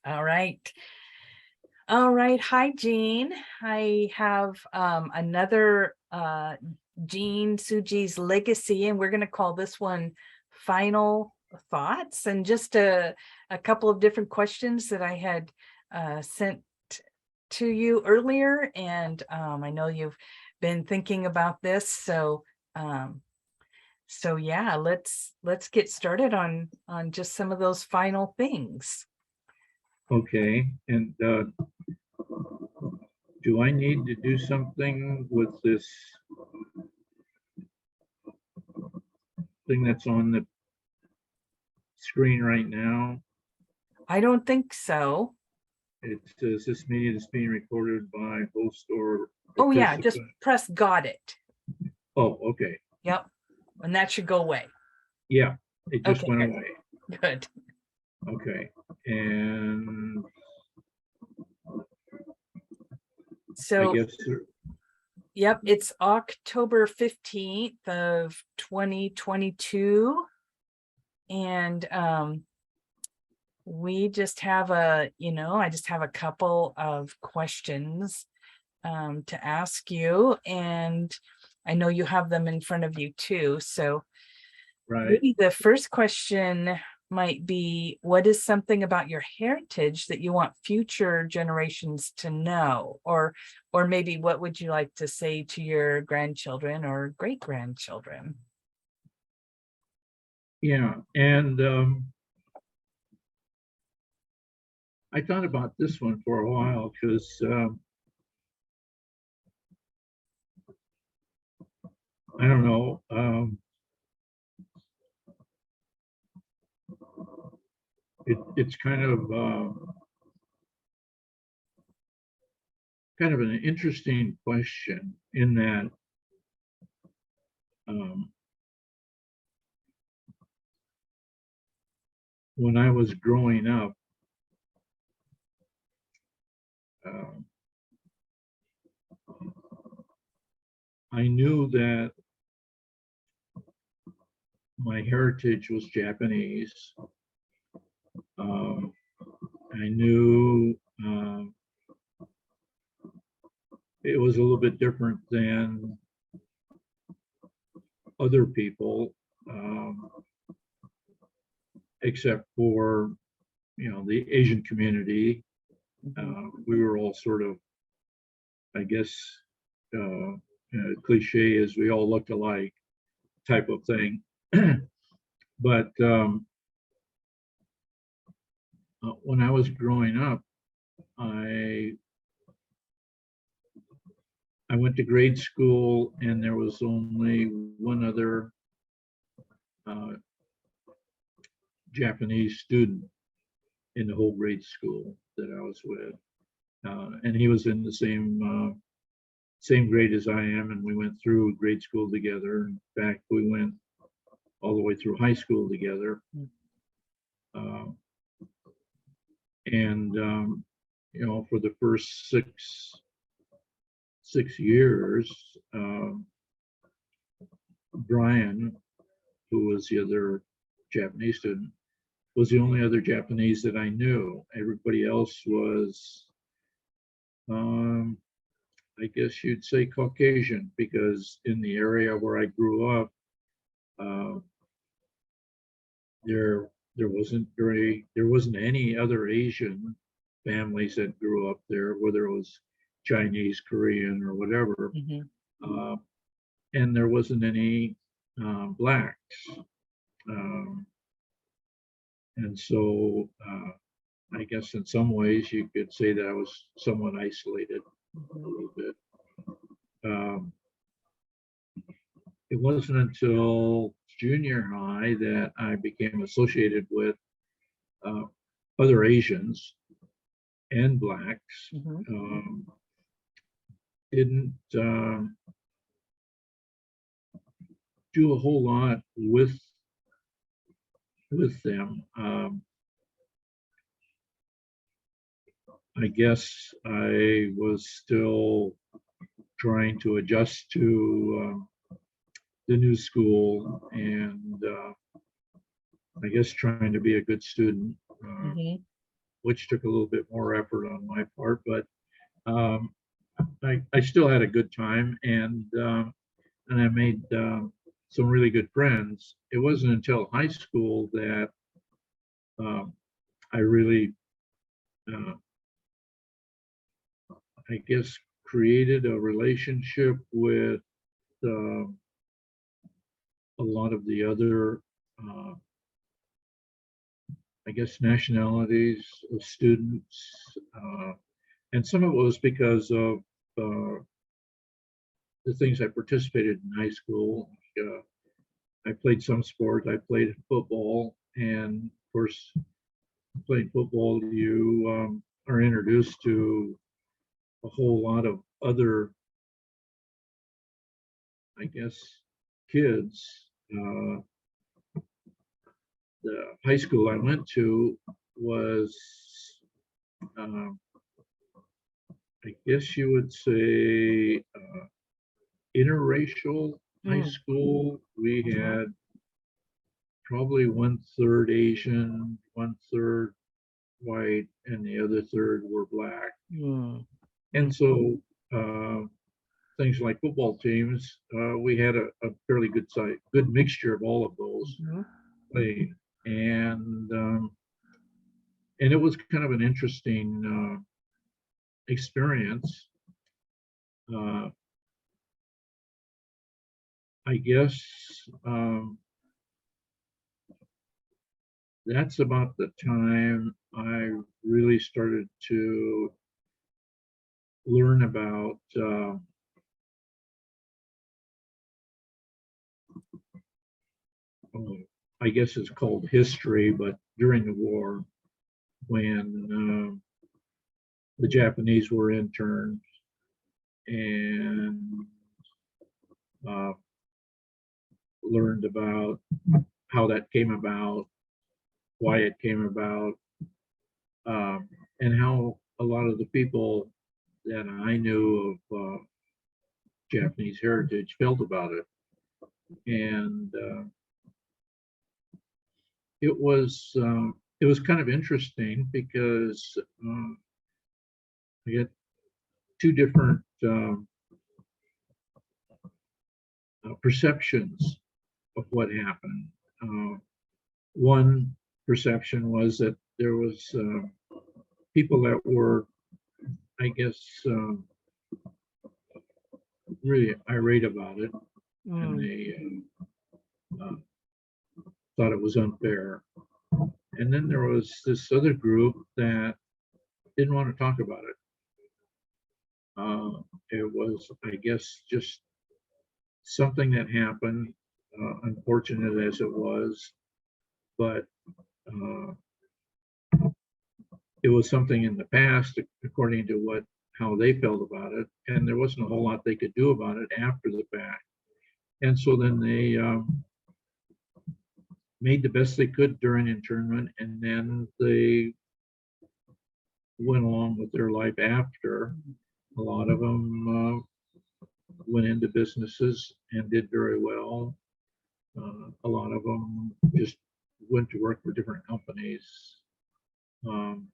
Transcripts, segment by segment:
All right. All right. Hi, Jean. I have another Jean Tsuji's Legacy, and we're going to call this one Final Thoughts, and just a couple of different questions that I had sent to you earlier. And I know you've been thinking about this. So yeah, let's get started on just some of those final things. Okay, and do I need to do something with this thing that's on the screen right now? I don't think so. It says this meeting is being recorded by host or Oh yeah, just participant. press got it. Oh, okay. Yep. And that should go away. Yeah, it just Okay, went good. away. Good. Okay, and I So, guess yep, it's October 15th of 2022. And we just have I just have a couple of questions to ask you, and I know you have them in front of you too. So right. maybe the first question might be, what is something about your heritage that you want future generations to know? Or maybe what would you like to say to your grandchildren or great-grandchildren? Yeah, and I thought about this one for a while because I don't know. It's kind of an interesting question in that um, when I was growing up, um, I knew that my heritage was Japanese. I knew it was a little bit different than other people, except for the Asian community. We were all sort of, I guess, cliche as we all looked alike type of thing. But when I was growing up, I went to grade school, and there was only one other Japanese student in the whole grade school that I was with, and he was in the same grade as I am, and we went through grade school together. In fact, we went all the way through high school together. And for the first six years, Brian, who was the other Japanese student, was the only other Japanese that I knew. Everybody else was, I guess you'd say, Caucasian, because in the area where I grew up, there wasn't any other Asian families that grew up there, whether it was Chinese, Korean, or whatever. Mm-hmm. And there wasn't any blacks. And so I guess in some ways you could say that I was somewhat isolated a little bit. It wasn't until junior high that I became associated with other Asians and blacks. Mm-hmm. Didn't do a whole lot with them. I guess I was still trying to adjust to the new school, and I guess trying to be a good student. Mm-hmm. which took a little bit more effort on my part, but um, I still had a good time, and I made some really good friends. It wasn't until high school that um, I really, uh, I guess, created a relationship with uh, a lot of the other, uh, I guess, nationalities of students. And some of it was because of the things I participated in high school. I played some sports. I played football, and of course, playing football, you are introduced to a whole lot of other, I guess, kids. Uh, the high school I went to was, um, I guess you would say, interracial high Mm, school. We had probably 1/3 Asian, 1/3 white, and the other third were black. mm, And mm, so things like football teams, we had a fairly good mixture of all of those mhm, playing, and it was kind of an interesting experience. Uh, I guess that's about the time I really started to learn about. Oh, I guess it's called history, but during the war, when the Japanese were interned and uh, learned about how that came about, why it came about, and how a lot of the people that I knew of Japanese heritage felt about it. And it was kind of interesting because I got two different perceptions of what happened. One perception was that there was people that were, I guess, really irate about it, and mm, they thought it was unfair. And then there was this other group that didn't want to talk about it. It was, I guess, just something that happened, unfortunate as it was, but uh, it was something in the past, according to how they felt about it, and there wasn't a whole lot they could do about it after the fact. And so then they made the best they could during internment, and then they went along with their life after. A lot of them went into businesses and did very well. A lot of them just went to work for different companies. Um,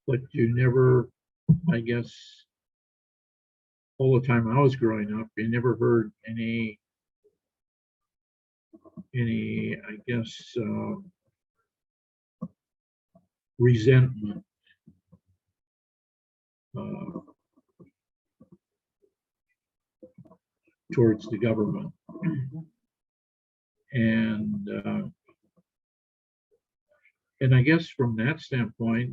but you never, I guess, all the time I was growing up, you never heard I guess, resentment uh, towards the government. And and I guess from that standpoint,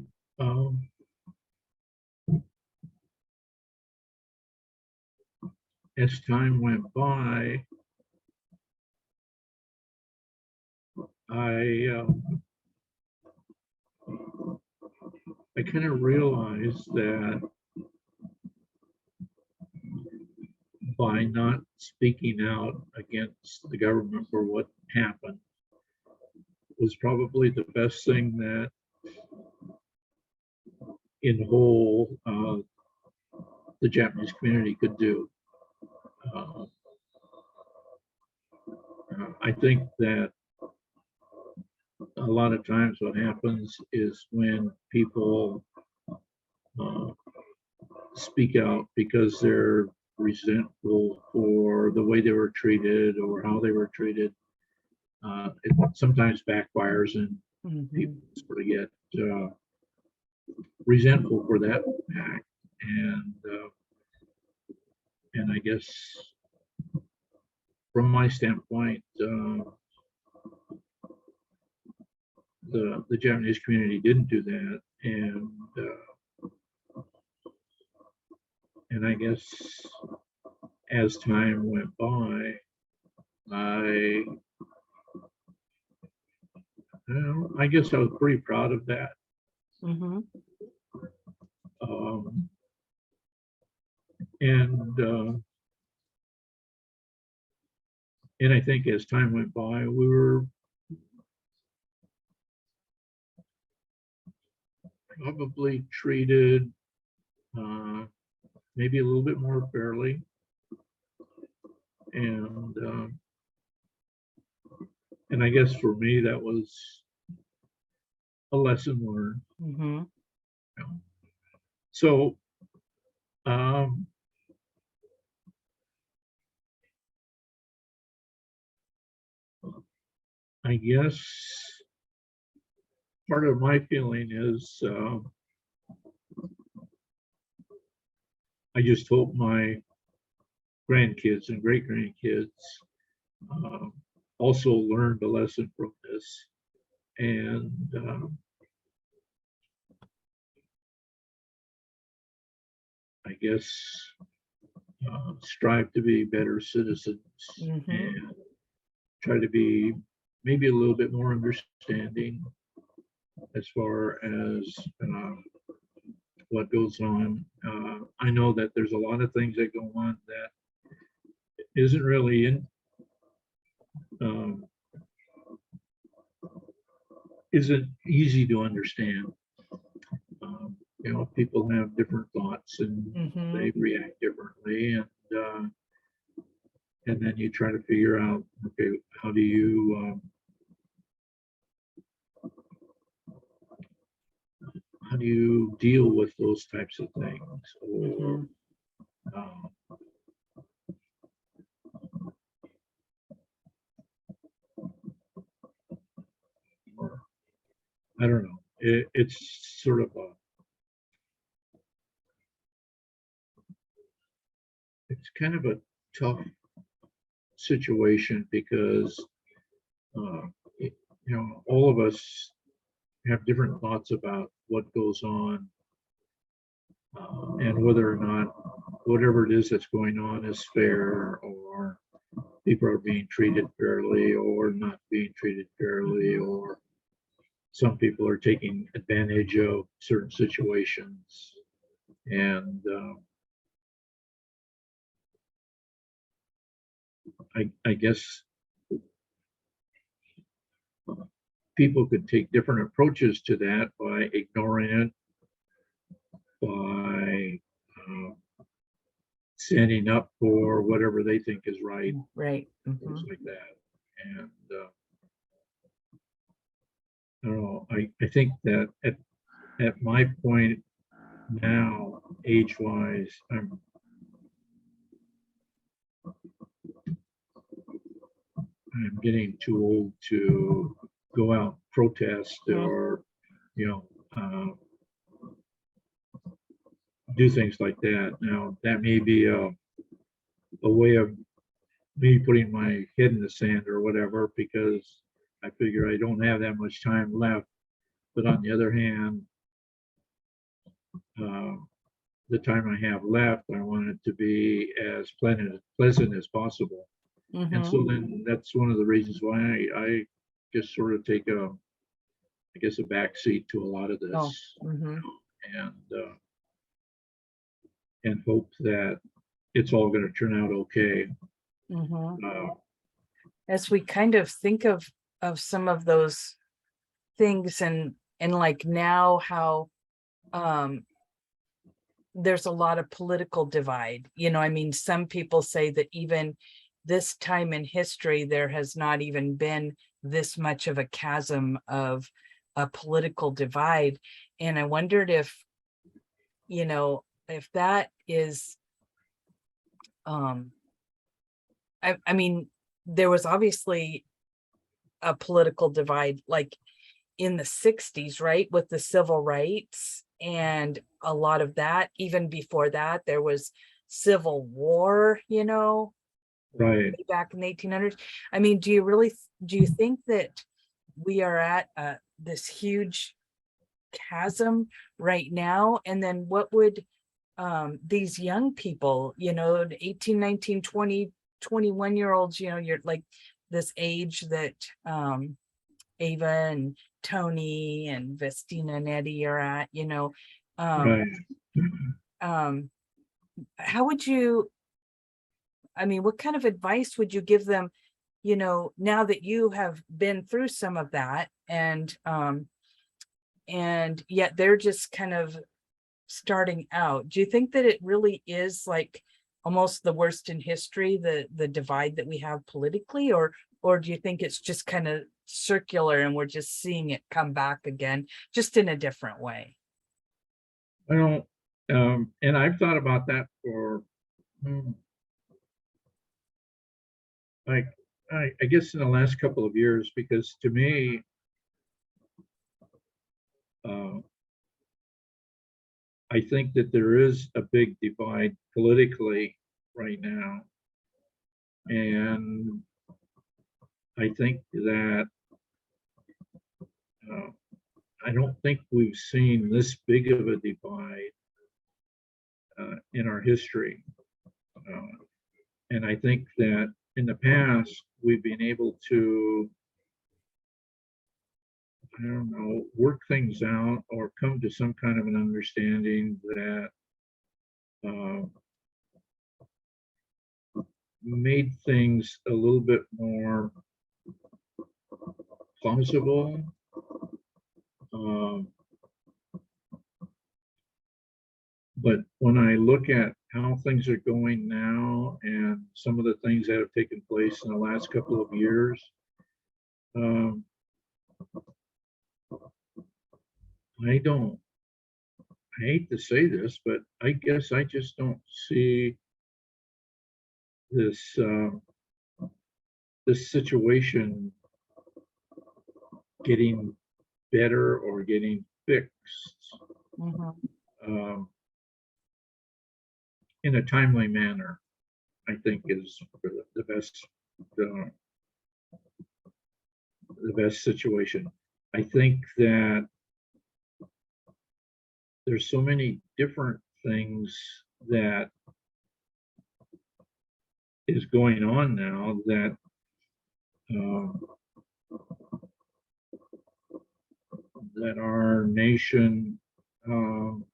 as time went by, I I kind of realized that by not speaking out against the government for what happened was probably the best thing that in whole the Japanese community could do. Uh, I think that a lot of times what happens is when people uh, speak out because they're resentful for the way they were treated or how they were treated, it sometimes backfires and people Mhm. sort of get resentful for that act. And I guess from my standpoint, the Japanese community didn't do that, and I guess as time went by, I I guess I was pretty proud of that. Mhm. Um, and and I think as time went by, we were probably treated uh, maybe a little bit more fairly, and and I guess for me that was a lesson learned. Mhm. You know. So um, I guess part of my feeling is I just hope my grandkids and great grandkids um, also learned a lesson from this, and I guess strive to be better citizens Mhm. and try to be maybe a little bit more understanding as far as what goes on. I know that there's a lot of things that go on that isn't really um, isn't easy to understand. People have different thoughts and they Mhm. react differently, and then you try to figure out, okay, how do you deal with those types of things, or Mhm. um, or I don't know. It's sort of it's kind of a tough situation because uh, it, all of us have different thoughts about what goes on, and whether or not whatever it is that's going on is fair, or people are being treated fairly or not being treated fairly, Mhm. or some people are taking advantage of certain situations. And I guess people could take different approaches to that by ignoring it, by uh, standing up for whatever they think is right, Right. things Mhm. like that. And I don't know. I think that at my point now, age-wise, I'm getting too old to go out and protest, Mhm. or you know do things like that. Now that may be a way of me putting my head in the sand or whatever, because I figure I don't have that much time left. But on the other hand, uh, the time I have left, I want it to be as pleasant as possible. And Mhm. so then that's one of the reasons why I just sort of take I guess, a backseat to a lot of Oh. this, Mhm. and hope that it's all going to turn out okay. Mhm. Uh, As we kind of think of some of those things, and like now how um there's a lot of political divide. I mean, some people say that even this time in history, there has not even been this much of a chasm of a political divide. And I wondered if, if that is, I mean, there was obviously a political divide, like in the 60s, right, with the civil rights and a lot of that. Even before that, there was civil war, Right. way back in the 1800s. I mean, do you think that we are at this huge chasm right now? And then what would these young people, 18, 19, 20, 21 year olds, you're like this age that Ava and Tony and Vestina and Eddie are at, um, Right. um, how would you, I mean, what kind of advice would you give them, now that you have been through some of that, and yet they're just kind of starting out? Do you think that it really is like almost the worst in history, the divide that we have politically, or do you think it's just kind of circular and we're just seeing it come back again, just in a different way? I don't, and I've thought about that for, hmm, like, I guess in the last couple of years, because to me, uh, I think that there is a big divide politically right now. And I think that uh, I don't think we've seen this big of a divide in our history. Uh, and I think that in the past, we've been able to, I don't know, work things out or come to some kind of an understanding that uh, made things a little bit more plausible. Um, but when I look at how things are going now and some of the things that have taken place in the last couple of years, um, I don't, I hate to say this, but I guess I just don't see this this situation getting better or getting fixed Mhm. um, in a timely manner. I think is the best uh, the best situation. I think that there's so many different things that is going on now that um, that our nation um,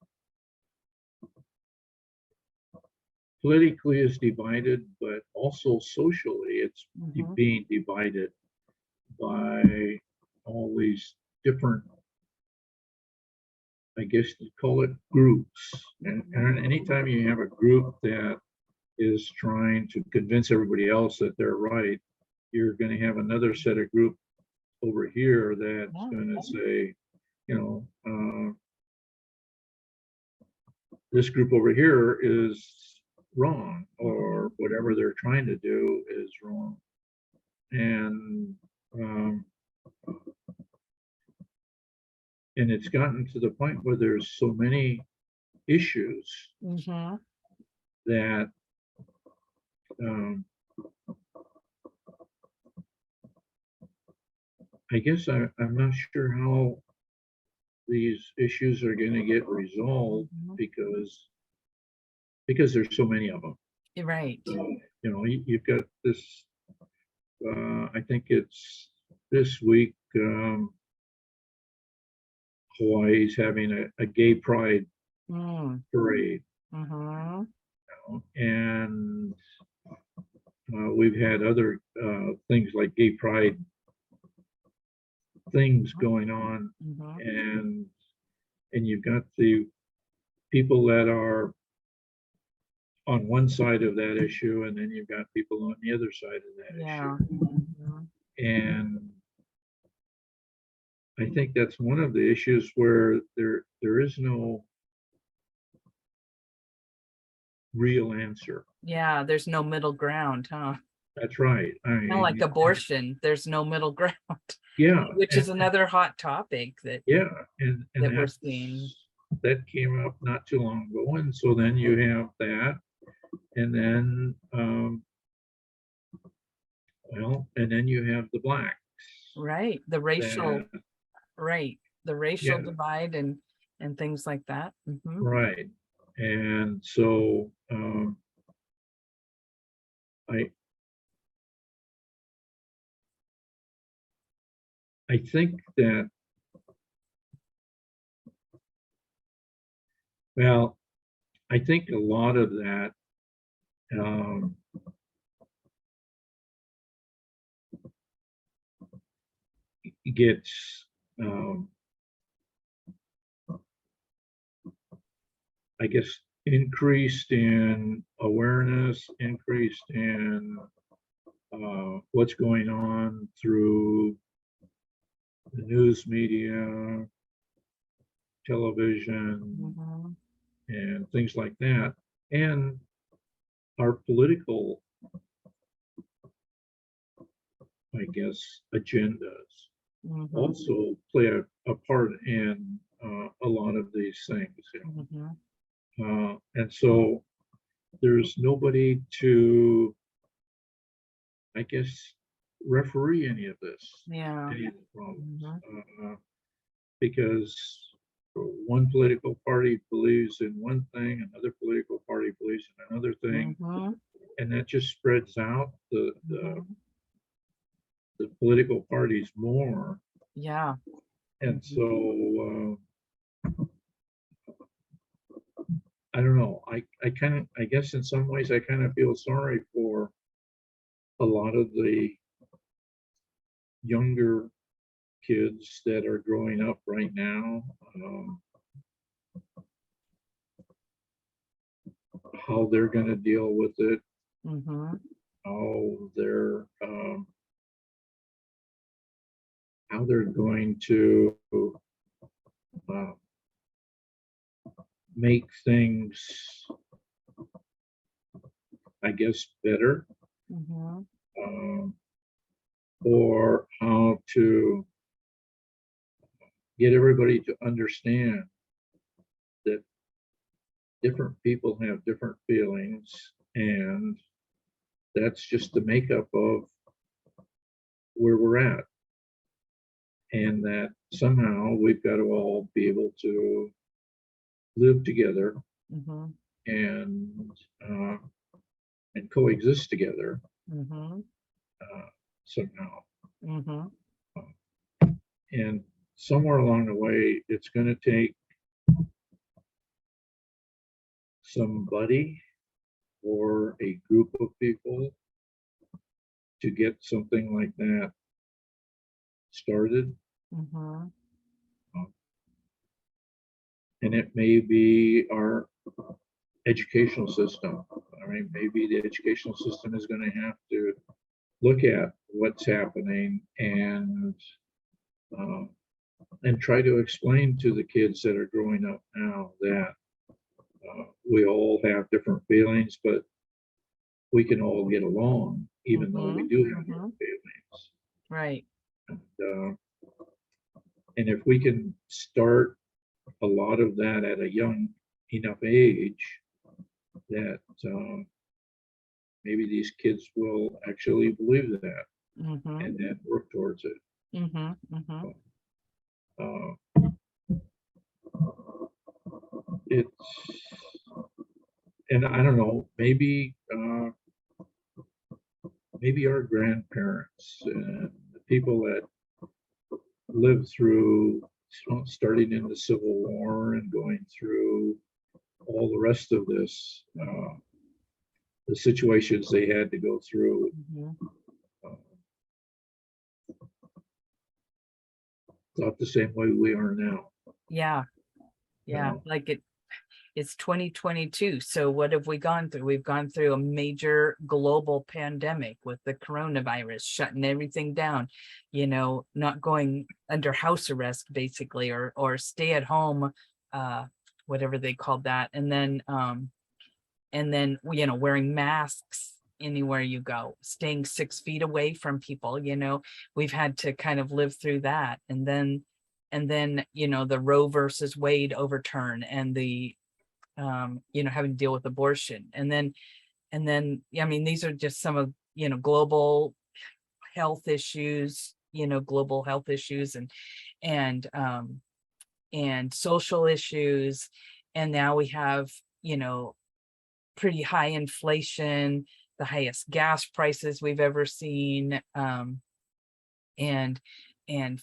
politically is divided, but also socially it's Mhm. being divided by all these different, I guess you call it groups. And anytime you have a group that is trying to convince everybody else that they're right, you're going to have another set of group over here that's Yeah. going to say, you know, this group over here is wrong, or whatever they're trying to do is wrong. And um, and it's gotten to the point where there's so many issues Mhm. that um, I guess I'm not sure how these issues are going to get resolved Mhm. because there's so many of them. You're right. You know, you've got this. I think it's this week. Hawaii's having a gay pride Mm. parade, Mhm. and we've had other things like gay pride things going on, Mhm. and you've got the people that are on one side of that issue, and then you've got people on the other side of that issue. Yeah. Mhm. And I think that's one of the issues where there is no real answer. Yeah, there's no middle ground, huh? That's right. I Kind of like mean, abortion, there's no middle ground, yeah, which is another hot topic that yeah, and we're seeing. that came up not too long ago, and so then you have that, and then well, and then you have the blacks. Right, the racial, That, right, the racial yeah, divide and things like that. right. And so I I think that, well, I think a lot of that um, gets, um, I guess, increased in awareness, increased in what's going on through the news media, television, Mhm. and things like that, and our political, I guess, agendas Mhm. also play a part in a lot of these things. Mhm. And so there's nobody to, I guess, referee any of this, Yeah. any of the problems, Mhm. because one political party believes in one thing, another political party believes in another thing, Mhm. and that just spreads out Mhm. the political parties more. Yeah. And Mhm. so I don't know. I kind of, I guess in some ways, I kind of feel sorry for a lot of the younger kids that are growing up right now, how they're going to deal with it, Mhm. how how they're going to uh, make things, I guess, better, Mhm. um, or how to get everybody to understand that different people have different feelings, and that's just the makeup of where we're at, and that somehow we've got to all be able to live together Mhm. and uh, and coexist together Mhm. uh, somehow. Mhm. And somewhere along the way, it's going to take somebody or a group of people to get something like that started. Mhm. Uh, and it may be our educational system. I mean, maybe the educational system is going to have to look at what's happening uh, and try to explain to the kids that are growing up now that we all have different feelings, but we can all get along, even though we Mhm. do have different Mhm. feelings. Right. And, and if we can start a lot of that at a young enough age, that maybe these kids will actually believe that Mhm. and then work towards it. Mhm. Mhm. Uh, it's, and I don't know, maybe our grandparents and the people that lived through starting in the Civil War and going through all the rest of this, the situations they had to go through, Mhm. uh, thought the same way we are now. Yeah. You Yeah. know, Like it. it's 2022. So what have we gone through? We've gone through a major global pandemic with the coronavirus, shutting everything down, not going under house arrest basically, or stay at home, whatever they called that. And then wearing masks anywhere you go, staying 6 feet away from people. We've had to kind of live through that. And then the Roe versus Wade overturn, and the having to deal with abortion. And then I mean, these are just some of global health issues, and social issues. And now we have pretty high inflation, the highest gas prices we've ever seen, and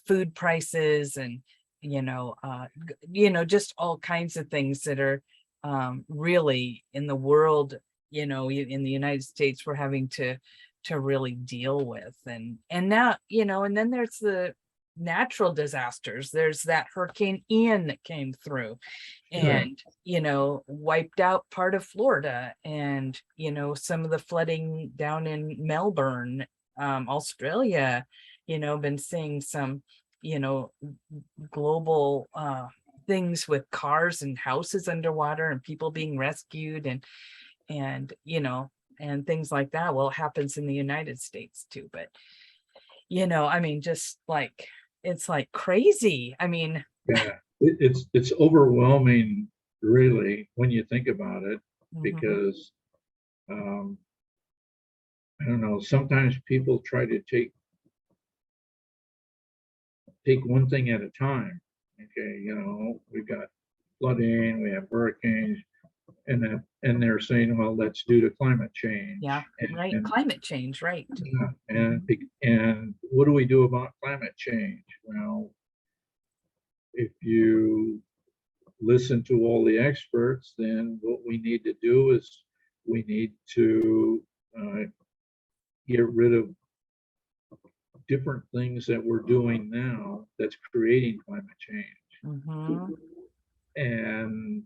food prices, and just all kinds of things that are really in the world, in the United States, we're having to really deal with. And now, and then there's the natural disasters. There's that Hurricane Ian that came through and wiped out part of Florida, and some of the flooding down in Melbourne, Australia. Been seeing some global things with cars and houses underwater and people being rescued, and and things like that. Well, it happens in the United States too, but I mean, just like, it's like crazy. I mean, Yeah, it's overwhelming, really, when you think about it, mhm, because I don't know, sometimes people try to take one thing at a time. Okay, we've got flooding, we have hurricanes, and they're saying, well, that's due to climate change. yeah, right. And Climate change, right. yeah, and what do we do about climate change? Well, if you listen to all the experts, then what we need to do is we need to get rid of different things that we're doing now that's creating climate change. Mhm. And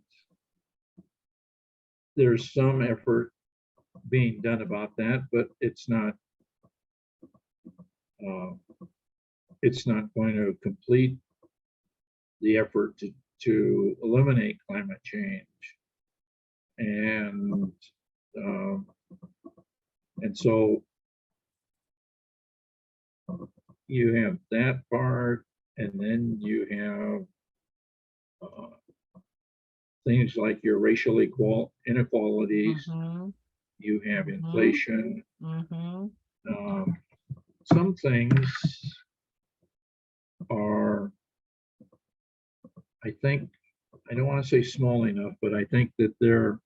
there's some effort being done about that, but uh, it's not going to complete the effort to eliminate climate change. And um, and so you have that part, and then you have things like your racial inequalities. Mhm. You have Mhm. inflation. Mhm. Um, some things are, I think, I don't want to say small enough, but I think that they're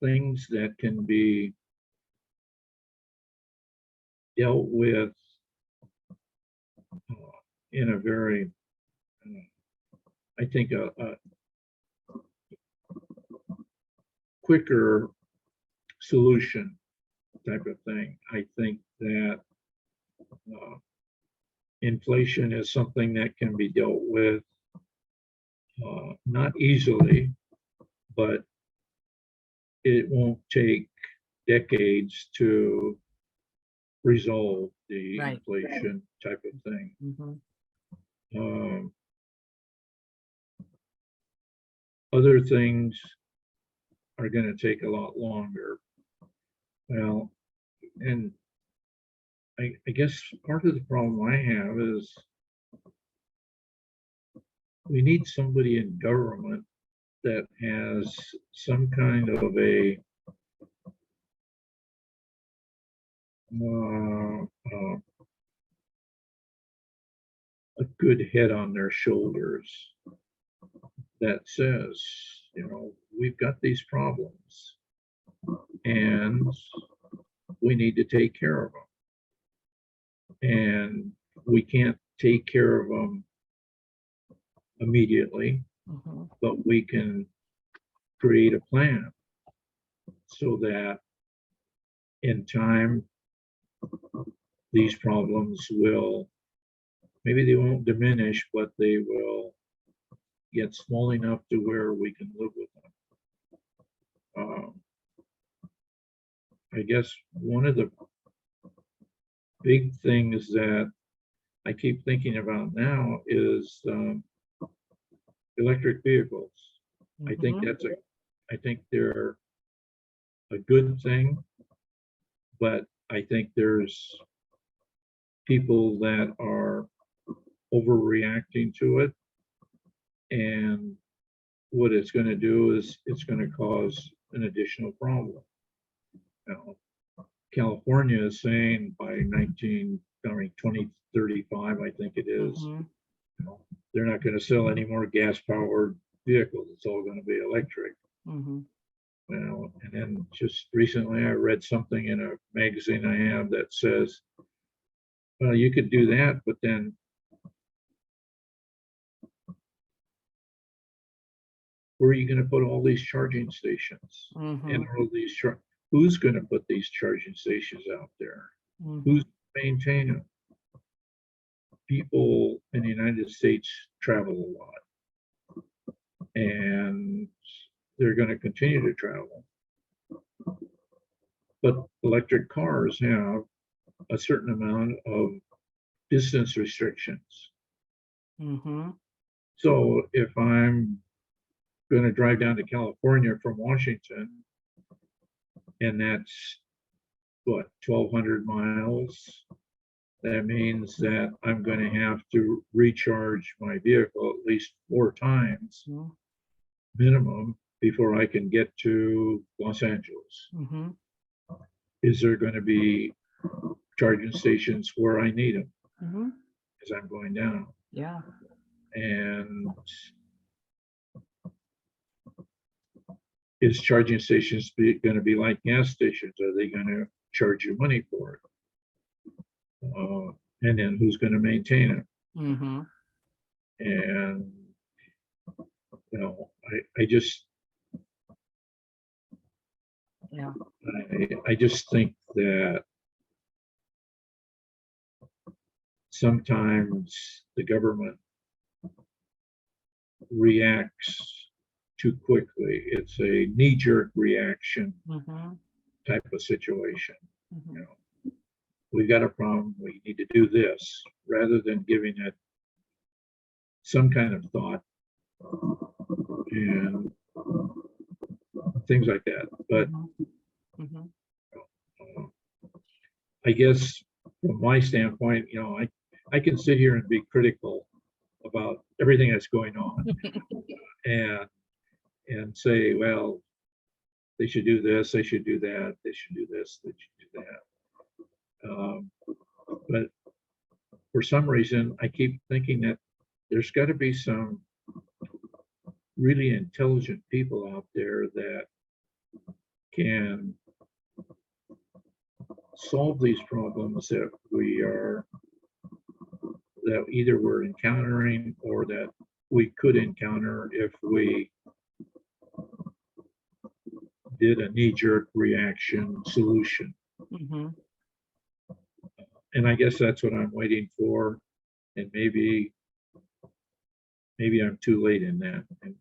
things that can be dealt with in a very, I think, a quicker solution type of thing. I think that uh, inflation is something that can be dealt with not easily, but it won't take decades to resolve the Right. inflation type of thing. Mhm. Um, other things are going to take a lot longer. Well, and I guess part of the problem I have is we need somebody in government that has some kind of a good head on their shoulders that says, we've got these problems and we need to take care of them. And we can't take care of them immediately, Mhm. but we can create a plan so that in time, these problems will, maybe they won't diminish, but they will get small enough to where we can live with them. I guess one of the big things that I keep thinking about now is electric vehicles. I think Mhm. I think they're a good thing, but I think there's people that are overreacting to it. And what it's going to do is it's going to cause an additional problem. Now, California is saying by 2035, I think it is, Mhm. they're not going to sell any more gas-powered vehicles. It's all going to be electric. Mhm. And then just recently I read something in a magazine I have that says, well, you could do that, but then where are you going to put all these charging stations? And Mhm. all these who's going to put these charging stations out there? Who's Mhm. maintaining them? People in the United States travel a lot, and they're going to continue to travel. But electric cars have a certain amount of distance restrictions. Mhm. So if I'm going to drive down to California from Washington, and that's what, 1,200 miles, that means that I'm going to have to recharge my vehicle at least 4 times Mhm. minimum before I can get to Los Angeles. Mhm. Is there going to be charging stations where I need them Mhm. as I'm going down? Yeah. And is charging stations going to be like gas stations? Are they going to charge you money for it? And then who's going to maintain it? Mhm. And I just Yeah. I just think that sometimes the government reacts too quickly. It's a knee-jerk reaction Mhm. type of situation. You Mhm. know, we've got a problem, we need to do this, rather than giving it some kind of thought and things like that. But Mhm. Mhm. uh, I guess from my standpoint, I can sit here and be critical about everything that's going on and say, well, they should do this, they should do that, they should do this, they should do that. But for some reason, I keep thinking that there's got to be some really intelligent people out there that can solve these problems that either we're encountering or that we could encounter if we did a knee-jerk reaction solution. Mhm. And I guess that's what I'm waiting for. And maybe I'm too late in that, and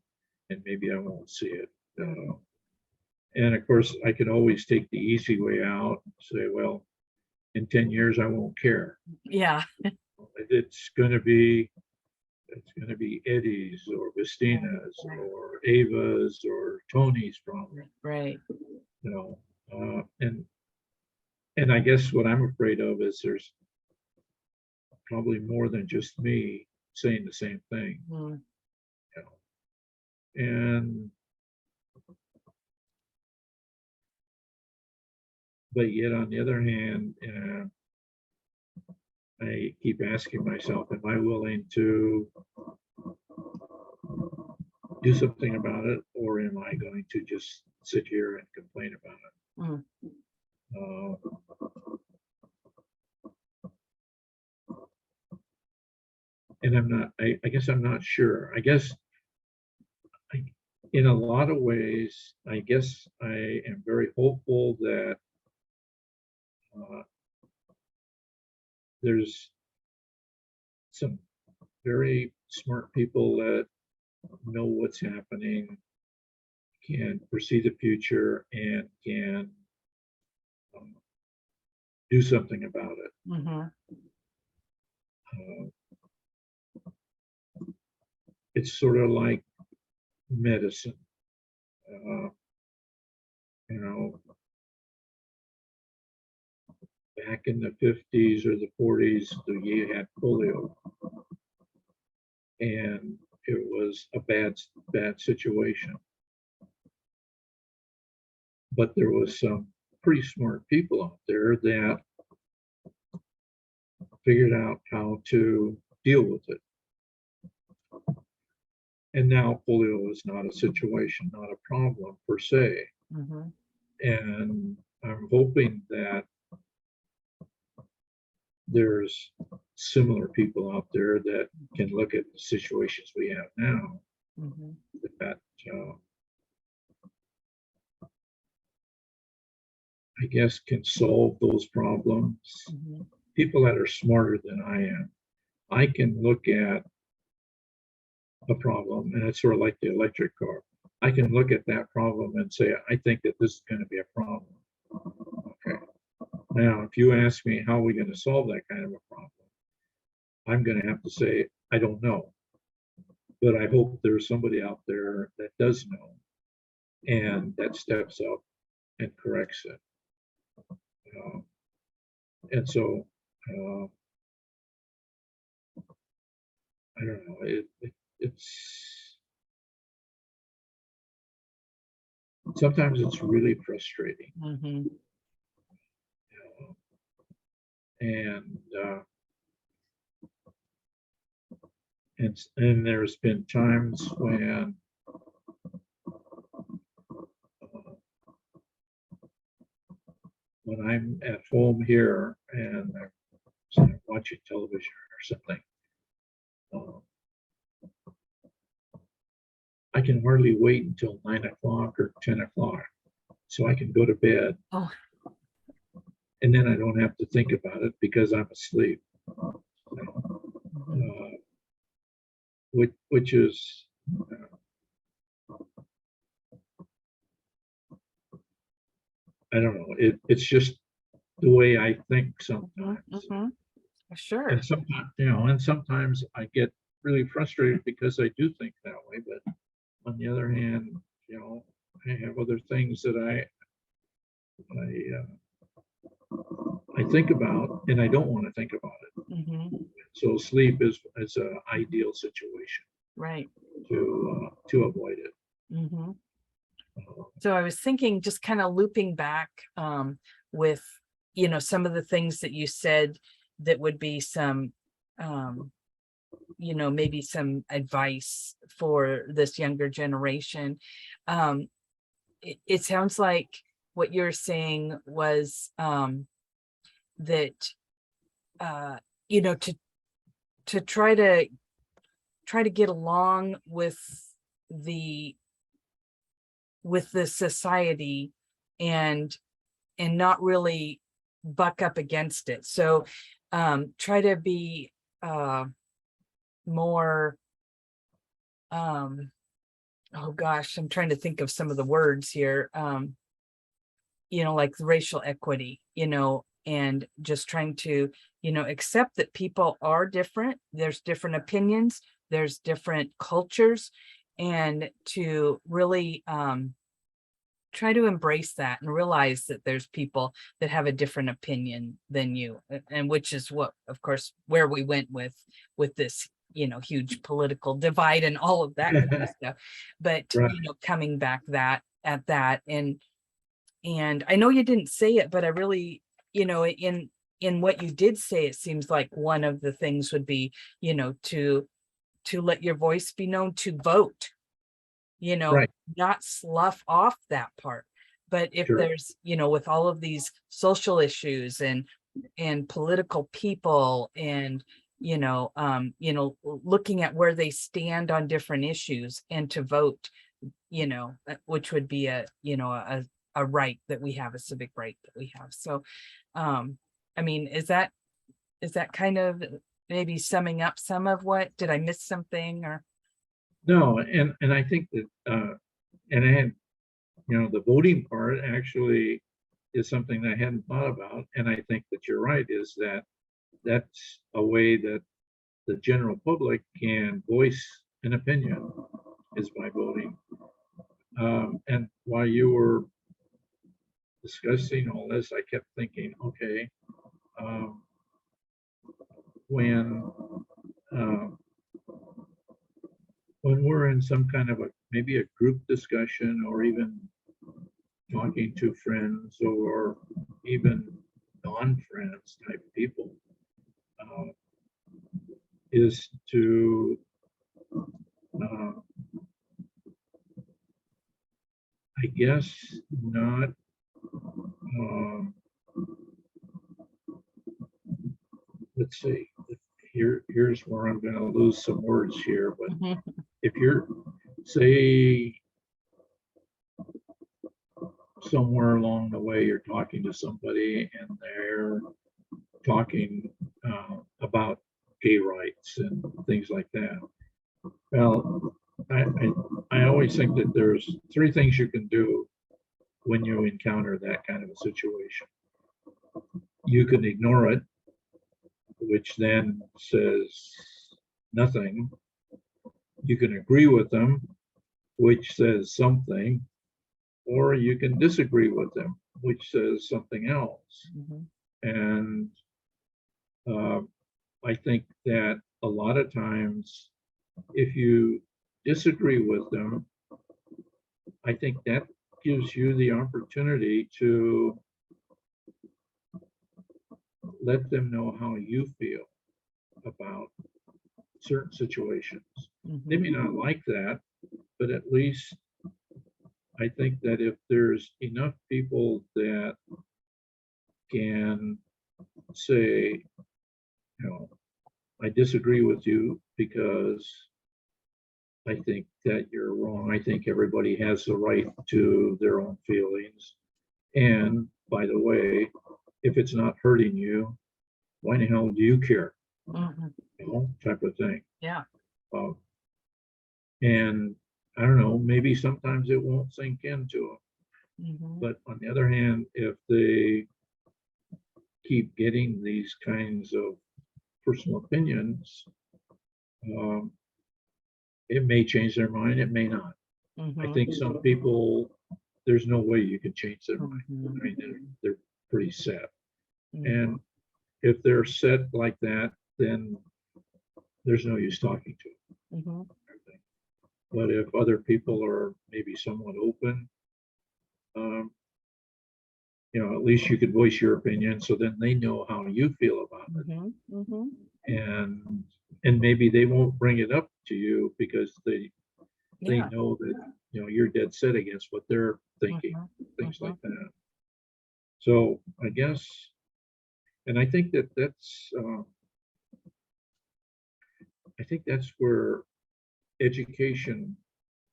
maybe I won't see it. And of course, I could always take the easy way out and say, well, in 10 years, I won't care. Yeah. It's going to be Eddie's or Vestina's or Ava's or Tony's problem, Right. you know. And I guess what I'm afraid of is there's probably more than just me saying the same thing, Mhm. you know. And but yet on the other hand, I keep asking myself, am I willing to do something about it, or am I going to just sit here and complain about it? Mhm. Uh, and I'm not. I guess I'm not sure. I guess I, in a lot of ways, I guess I am very hopeful that uh, there's some very smart people that know what's happening, can foresee the future, and can um, do something about it. Mhm. Uh, it's sort of like medicine. Uh, you know, back in the 50s or the 40s, you had polio, and it was a bad situation. But there was some pretty smart people out there that figured out how to deal with it. And now polio is not a situation, not a problem per se. Mhm. And I'm hoping that there's similar people out there that can look at the situations we have now Mhm. that uh, I guess can solve those problems. Mhm. People that are smarter than I am. I can look at a problem, and it's sort of like the electric car. I can look at that problem and say, I think that this is going to be a problem. Okay. Now, if you ask me how are we going to solve that kind of a problem, I'm going to have to say, I don't know. But I hope there's somebody out there that does know and that steps up and corrects it. Uh, and so, uh, I don't know, it's sometimes it's really frustrating. Mhm. You and there's been times uh, when I'm at home here and I'm watching television or something, uh, I can hardly wait until 9 o'clock or 10 o'clock so I can go to bed, Oh. and then I don't have to think about it because I'm asleep. Mhm. Uh, which is, I don't know, it's just the way I think Mhm. sometimes. Mhm. Sure. And sometimes I get really frustrated because I do think that way. But on the other hand, I have other things that I think about, and I don't want to think about it. Mhm. So sleep is an ideal situation Right. to avoid it. Mhm. Uh, So I was thinking, just kind of looping back with, some of the things that you said that would be some, um, maybe some advice for this younger generation. Um, it sounds like what you're saying was that, uh, you know, to try to get along the with the society, and not really buck up against it. So try to be uh more oh gosh, I'm trying to think of some of the words here. Like racial equity, and just trying to, accept that people are different. There's different opinions, there's different cultures, and to really try to embrace that and realize that there's people that have a different opinion than you, and which is what, of course, where we went with this, huge political divide and all of that kind of stuff. But right, coming back that at that, and I know you didn't say it, but I really, in what you did say, it seems like one of the things would be, to let your voice be known, to vote, you know, right, not slough off that part. But if sure, there's, with all of these social issues and political people, and looking at where they stand on different issues, and to vote, which would be a right that we have, a civic right that we have. So um I mean, is that kind of maybe summing up some of what, did I miss something, or? No, and I think that, and I had, the voting part actually is something that I hadn't thought about. And I think that you're right, is that that's a way that the general public can voice an opinion is by voting. And while you were discussing all this, I kept thinking, okay, um, when uh, when we're in some kind of maybe a group discussion, or even talking to friends, or even non-friends type people, uh, is to uh, I guess not. Um, let's see. Here's where I'm going to lose some words here. But if you're, say, somewhere along the way, you're talking to somebody and they're talking about gay rights and things like that. Well, I always think that there's three things you can do when you encounter that kind of a situation. You can ignore it, which then says nothing. You can agree with them, which says something, or you can disagree with them, which says something else. Mhm. And uh, I think that a lot of times, if you disagree with them, I think that gives you the opportunity to let them know how you feel about certain situations. They may Mhm. not like that, but at least I think that if there's enough people that can say, you know, I disagree with you because I think that you're wrong. I think everybody has the right to their own feelings. And by the way, if it's not hurting you, why the hell do you care? Mhm. Type of thing. Yeah. Uh, and I don't know, maybe sometimes it won't sink into them. Mhm. But on the other hand, if they keep getting these kinds of personal opinions, um, it may change their mind, it may not. I Mhm. think some people, there's no way you can change their mind. I Mhm. mean, they're pretty set. Mhm. And if they're set like that, then there's no use talking to Mhm. them. But if other people are maybe somewhat open, um, at least you could voice your opinion, so then they know how you feel about it. Mhm. Mhm. And maybe they won't bring it up to you because they Yeah. know that you're dead set against what they're thinking, Mhm. things like Mhm. that. So I guess, and I think that's where education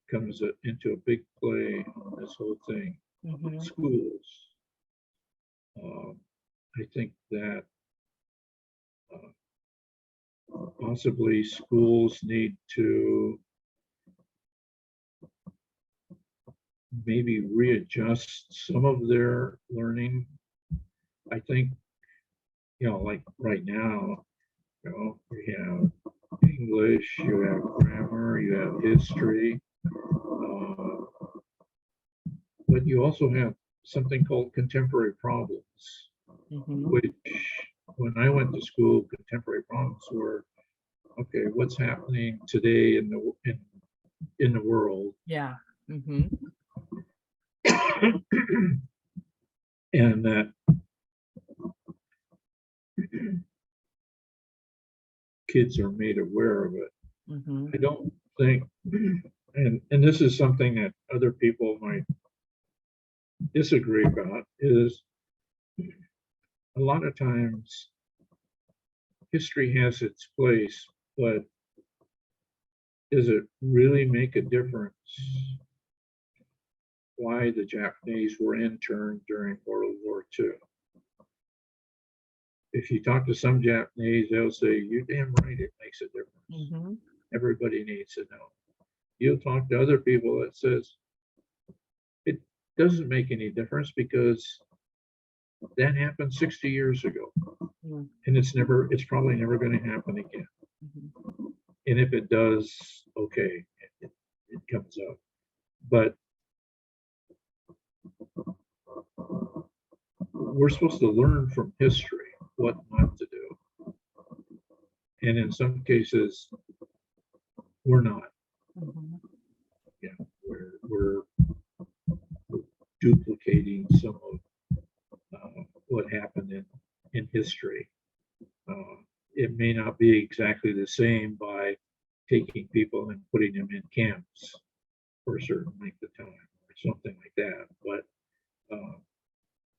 comes into a big play on this whole thing. Mhm. Schools. Um, I think that possibly schools need to maybe readjust some of their learning. I think, like right now, you have English, you have grammar, you have history, but you also have something called contemporary problems, Mhm. which when I went to school, contemporary problems were, okay, what's happening today in the world, Yeah. Mhm. and that kids are made aware of it. Mhm. I don't think, and this is something that other people might disagree about, is a lot of times history has its place, but does it really make a difference why the Japanese were interned during World War II? If you talk to some Japanese, they'll say, "You're damn right, it makes a difference. Mhm. Everybody needs to know." you'll talk to other people that says it doesn't make any difference because that happened 60 years ago. Mm. And it's probably never going to happen again. Mhm. And if it does, okay, it comes up. But we're supposed to learn from history what not to do. And in some cases, we're not. Mhm. You know, we're duplicating some of what happened in history. It may not be exactly the same by taking people and putting them in camps for a certain length of time or something like that. But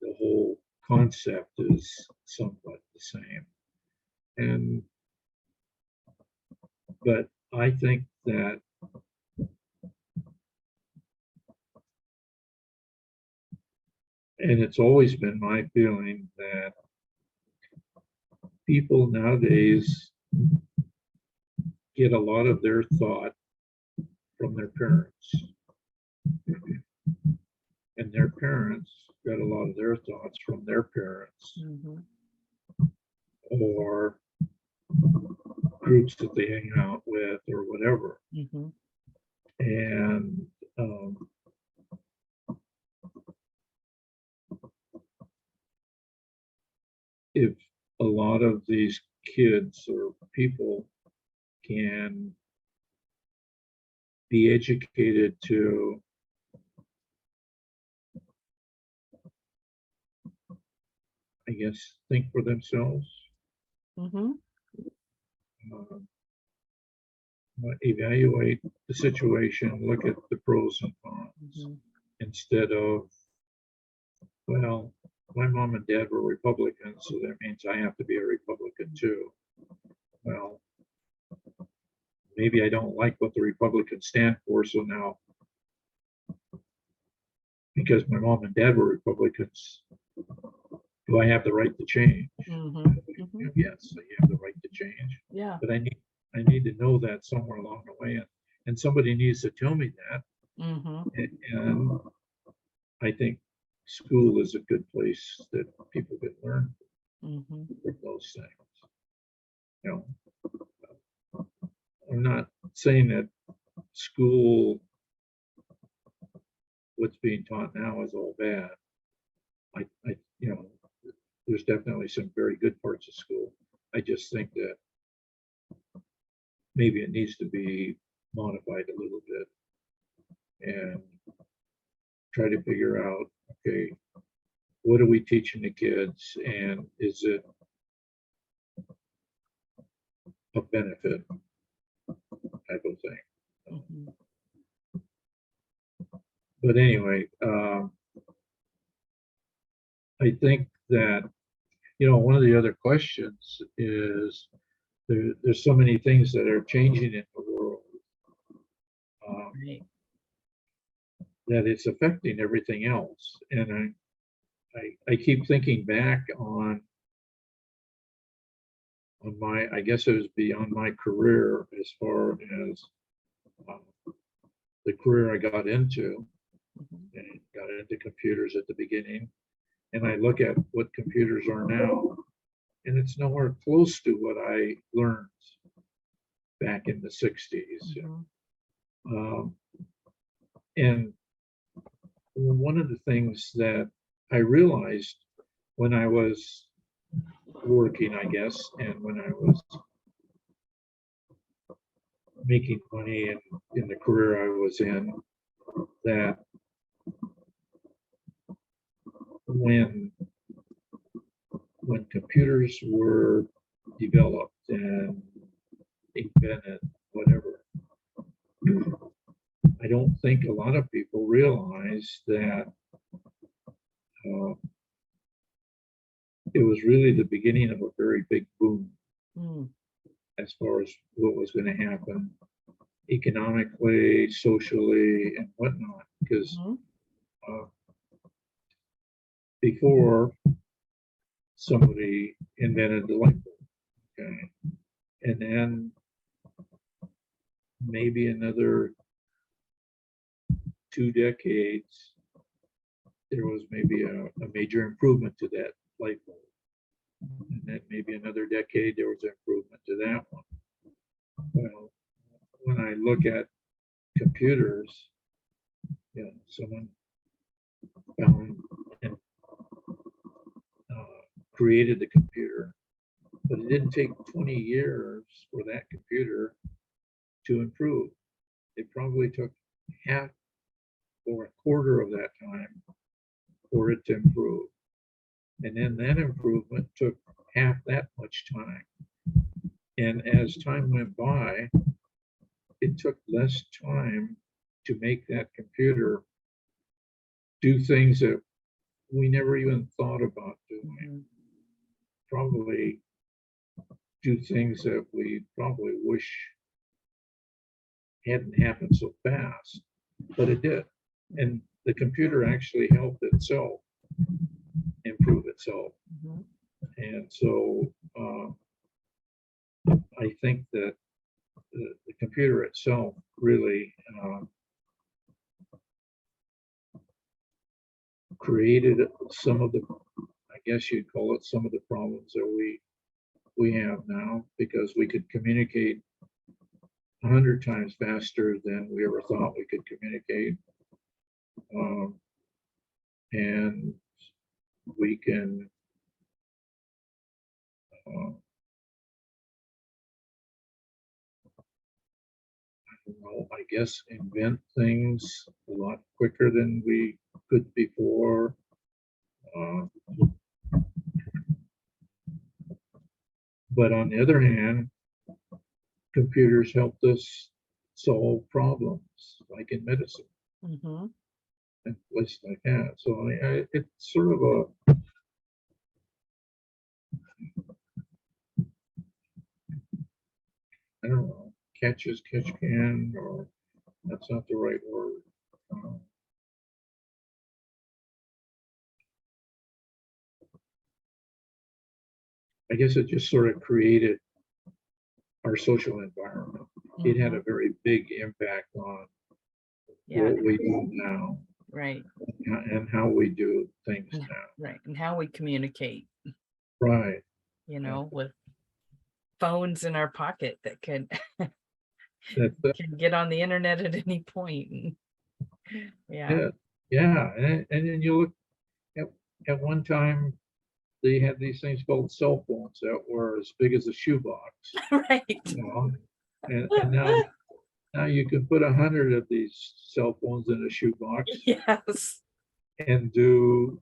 the whole concept is somewhat the same. And but I think that and it's always been my feeling that people nowadays get a lot of their thought from their parents. And their parents got a lot of their thoughts from their parents Mhm. or groups that they hang out with or whatever. Mhm. And if a lot of these kids or people can be educated to I guess think for themselves, Mhm. uh, evaluate the situation, look at the pros and cons Mhm. instead of, well, my mom and dad were Republicans, so that means I have to be a Republican too. Well, maybe I don't like what the Republicans stand for, so now because my mom and dad were Republicans, do I have the right to change? Mhm. Mhm. Yes, you have the right to change, Yeah. but I need to know that somewhere along the way, and somebody needs to tell me that. Mhm. And I think school is a good place that people can learn Mhm. those things. You know, I'm not saying that school, what's being taught now, is all bad. You know, there's definitely some very good parts of school. I just think that maybe it needs to be modified a little bit and try to figure out, okay, what are we teaching the kids, and is it a benefit type of thing? Mhm. But anyway, I think that one of the other questions is there's so many things that are changing in the world um, Right. that it's affecting everything else. And I keep thinking back on my, I guess it was beyond my career as far as um, the career I got into, Mhm. and got into computers at the beginning. And I look at what computers are now, and it's nowhere close to what I learned back in the 60s. Mhm. Um, and one of the things that I realized when I was working, I guess, and when I was making money in the career I was in, that when when computers were developed and invented, whatever, I don't think a lot of people realize that uh, it was really the beginning of a very big boom Mm. as far as what was going to happen economically, socially, and whatnot. Because Mhm. uh, before somebody invented the light bulb, okay, and then maybe another 2 decades, there was maybe a major improvement to that light bulb. And then maybe another decade, there was an improvement to that one. Well, when I look at computers, you know, someone found and created the computer, but it didn't take 20 years for that computer to improve. It probably took half or a quarter of that time for it to improve. And then that improvement took half that much time. And as time went by, it took less time to make that computer do things that we never even thought about doing. Probably do things that we probably wish hadn't happened so fast, but it did. And the computer actually helped itself improve itself. And so I think that the computer itself really created some of the, I guess you'd call it, some of the problems that we have now, because we could communicate 100 times faster than we ever thought we could communicate. And we can I don't know, I guess invent things a lot quicker than we could before. But on the other hand, computers helped us solve problems, like in medicine and places like that. So it's sort of a, I don't know, catch as catch can, or that's not the right word. I guess it just sort of created our social environment. It had a very big impact on what we do now. Right. And how we do things now. Right. And how we communicate. Right. You know, with phones in our pocket that can get on the internet at any point. Yeah. And then you look at one time, they had these things called cell phones that were as big as a shoebox. Right. You know? And now you can put 100 of these cell phones in a shoebox. Yes. And do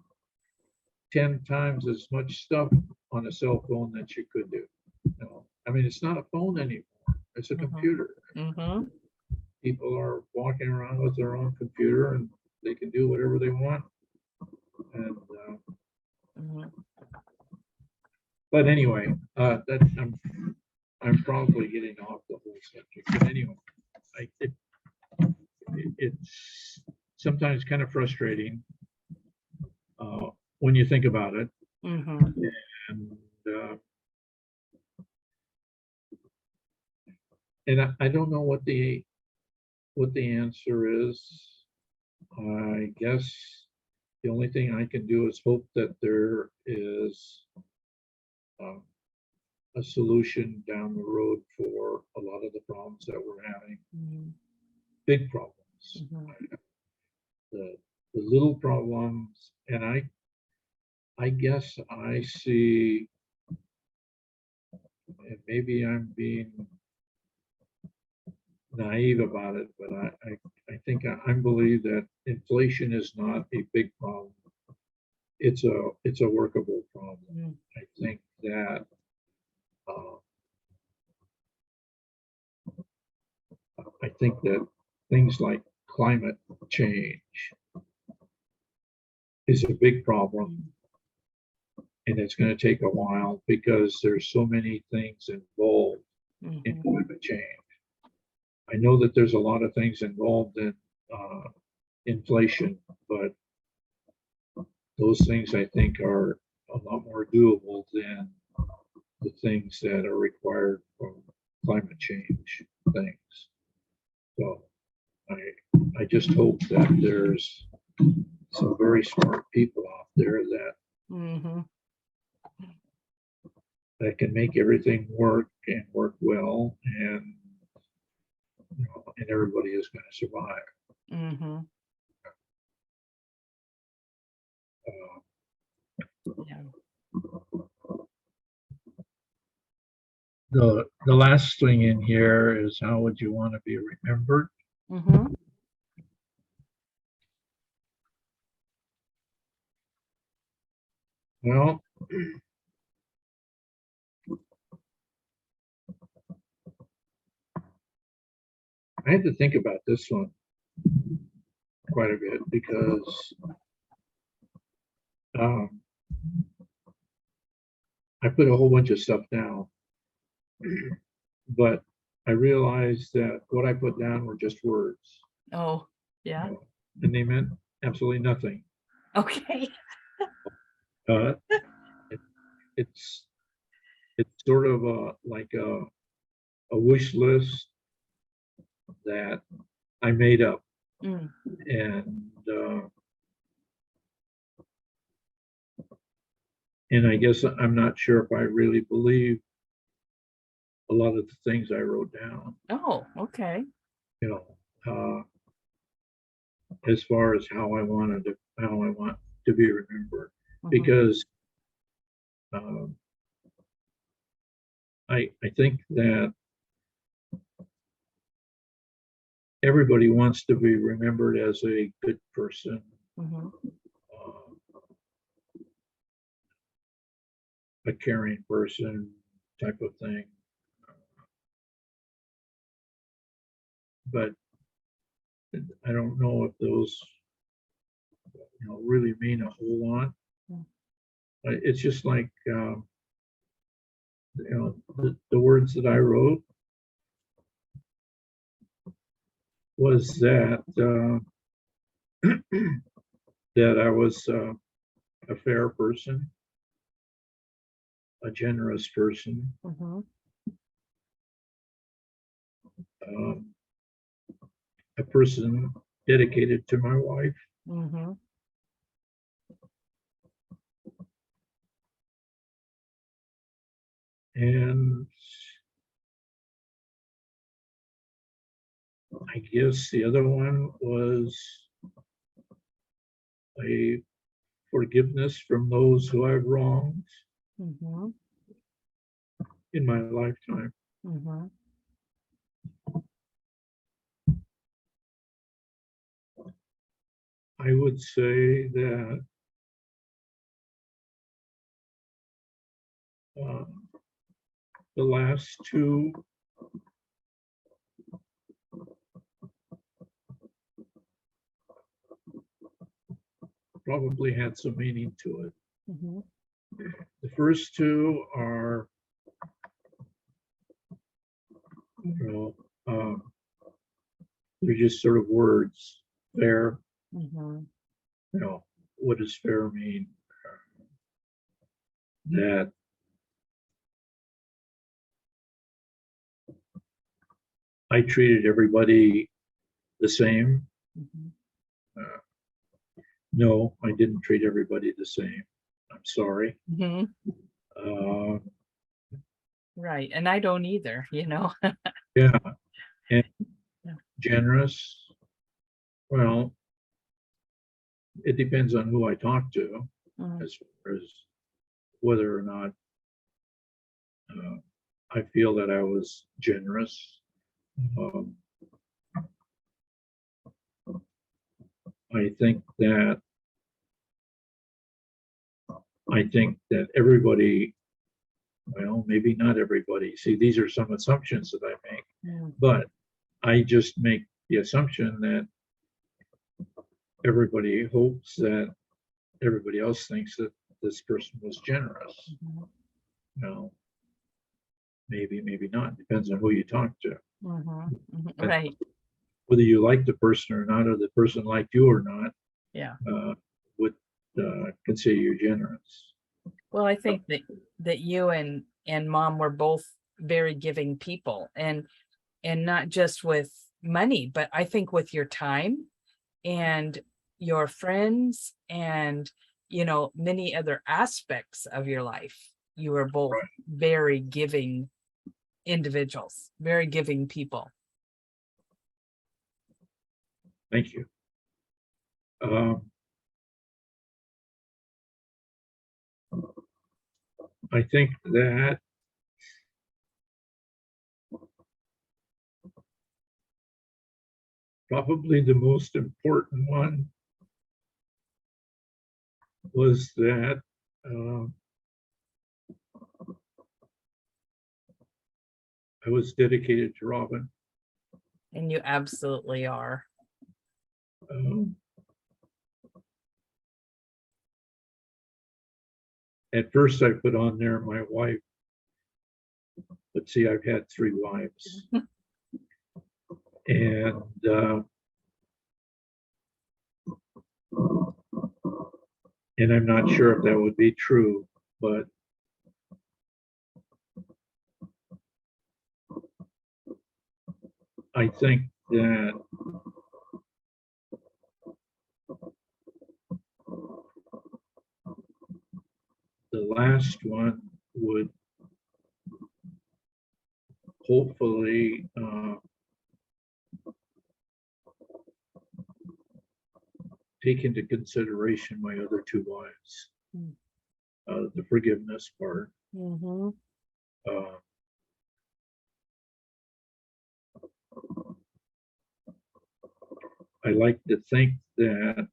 10 times as much stuff on a cell phone that you could do. You know? I mean, it's not a phone anymore. It's a computer. People are walking around with their own computer, and they can do whatever they want. And but anyway, I'm probably getting off the whole subject. But anyway, it's sometimes kind of frustrating when you think about it. And I don't know what the answer is. I guess the only thing I can do is hope that there is a solution down the road for a lot of the problems that we're having. Big problems. The little problems, and I guess I see, and maybe I'm being naive about it, but I think I believe that inflation is not a big problem. It's a workable problem. I think that things like climate change is a big problem, and it's going to take a while because there's so many things involved in climate change. I know that there's a lot of things involved in inflation, but those things I think are a lot more doable than the things that are required from climate change things. So I just hope that there's some very smart people out there that Mm-hmm. can make everything work and work well, and and everybody is going to survive. Mm-hmm. Uh, Yeah. the last thing in here is, how would you want to be remembered? Mm-hmm. Well, I had to think about this one quite a bit, because um, I put a whole bunch of stuff down, but I realized that what I put down were just words, Oh, yeah. and they meant absolutely nothing. Okay. Uh, it, it's sort of like a wish list that I made up, Mm. and and I guess I'm not sure if I really believe a lot of the things I wrote down. Oh, okay. You know, as far as how I want to be remembered, Mhm. because um, I think that everybody wants to be remembered as a good person, Mhm. uh, a caring person, type of thing. But I don't know if those really mean a whole lot. Mm. It's just like the words that I wrote was that that I was a fair person, a generous person, Mhm. um, a person dedicated to my wife, Mhm. and I guess the other one was a forgiveness from those who I've wronged Mhm. in my lifetime. Mhm. I would say that uh, the last two probably had some meaning to it. Mhm. The first two are, you know, they're just sort of words. Fair, Mhm. what does fair mean? That I treated everybody the same. Mhm. Uh, no, I didn't treat everybody the same. I'm sorry. Mhm. Uh, Right. And I don't either, you know. yeah, and Yeah. generous. Well, it depends on who I talk to, Mm. as far as whether or not I feel that I was generous. Um, I think that everybody, well, maybe not everybody. See, these are some assumptions that I make, Mm. but I just make the assumption that everybody hopes that everybody else thinks that this person was generous. Mhm. No, maybe not. Depends on who you talk to. Mhm. Mhm. And Right. whether you like the person or not, or the person liked you or not, Yeah. would consider you generous. Well, I think that you and mom were both very giving people, and not just with money, but I think with your time and your friends and, many other aspects of your life, you are both very giving individuals, very giving people. Thank you. Um, I think that probably the most important one was that I was dedicated to Robin. And you absolutely are. At first I put on there my wife, but see, I've had 3 wives. And I'm not sure if that would be true, but I think that the last one would hopefully take into consideration my other 2 wives, the forgiveness part. Mm-hmm. I like to think that